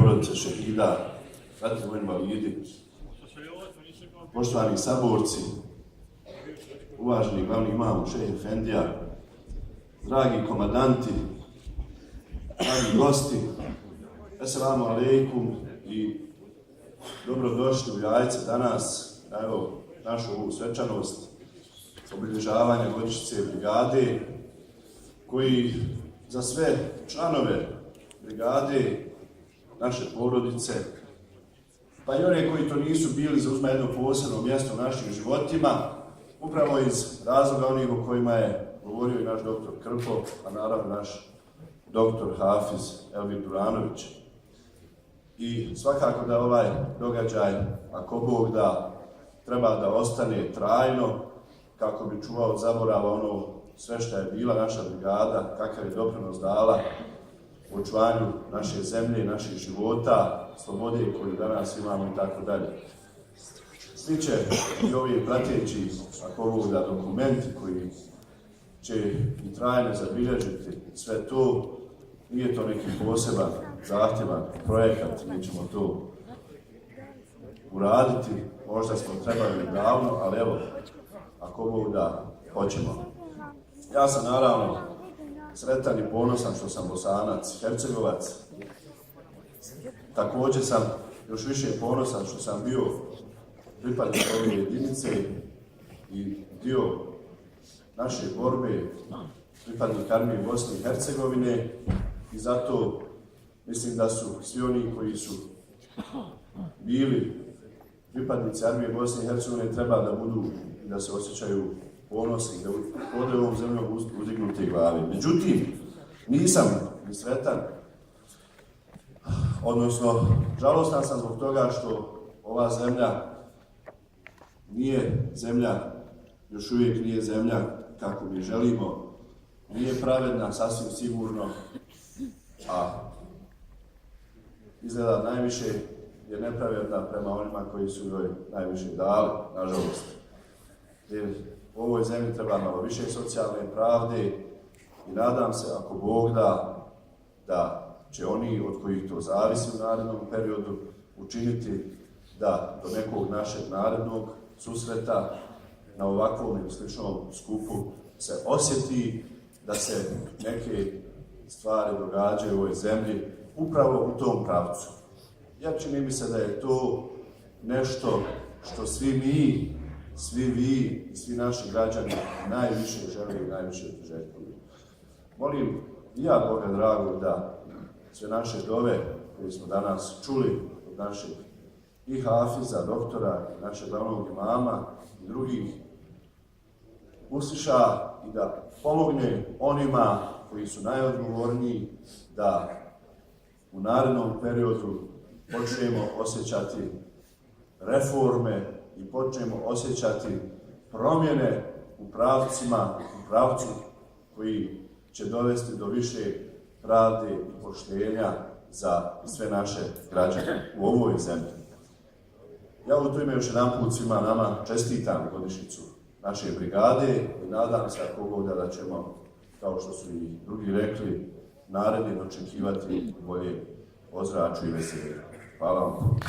porodice šehida, ratni vojni invalidi, poštovani saborci, uvaženi glavni imam šejh efendija, dragi komandanti, dragi gosti, assalamu alaikum i dobrodošli u Jajce danas na našu ovu svečanost obilježavanja godišnjice brigade, koji za sve članove brigade, naše porodice, pa i one koji to nisu bili, zauzma jedno posebno mjesto u našim životima, upravo iz razloga onih o kojima je govorio i naš doktor Krpo, a naravno naš doktor Hafiz Elvir Duranović. I svakako da ovaj događaj, ako Bog da, treba da ostane trajno, kako bi čuvao od zaborava ono sve što je bila naša brigada, kakav je doprinos dala u očuvanju naše zemlje, naših života, slobode koju danas imamo i tako dalje. Sliče i ovi prateći, ako Bog da, dokumenti koji će i trajno zabilježiti sve to. Nije to neki poseban, zahtjevan projekat, mi ćemo to uraditi, možda smo trebali davno, ali evo, ako Bog da, hoćemo. Ja sam naravno sretan i ponosan što sam Bosanac, Hercegovac. Također sam još više ponosan što sam bio pripadnik ove jedinice i dio naše borbe, pripadnik armije Bosne i Hercegovine, i zato mislim da su svi oni koji su bili pripadnici armije Bosne i Hercegovine treba da budu i da se osjećaju ponosni, da vode ovom zemljom uzdignute glave. Međutim, nisam ni sretan, odnosno žalostan sam zbog toga što ova zemlja nije zemlja, još uvijek nije zemlja kako mi želimo, nije pravedna, sasvim sigurno, a izgleda najviše je nepravedna prema onima koji su joj najviše dali, nažalost. Jer u ovoj zemlji treba malo više socijalne pravde i nadam se, ako Bog da, da će oni od kojih to zavisi u narednom periodu učiniti da do nekog našeg narednog susreta na ovakvom ili sličnom skupu se osjeti da se neke stvari događaju u ovoj zemlji upravo u tom pravcu. Ja čini mi se da je to nešto što svi mi, svi vi i svi naši građani najviše žele i najviše priželjkuju. Molim i ja Boga dragog da sve naše dove koje smo danas čuli od našeg i Hafiza, doktora, i našeg glavnog imama i drugih usliša i da pomogne onima koji su najodgovorniji da u narednom periodu počnemo osjećati reforme i počnemo osjećati promjene u pravcu koji će dovesti do više pravde i poštenja za sve naše građane u ovoj zemlji. Ja u to ime još jedanput svima nama čestitam godišnjicu naše brigade i nadam se, ako Bog da ćemo, kao što su i drugi rekli, naredno očekivati bolje ozračje i veselje. Hvala vam.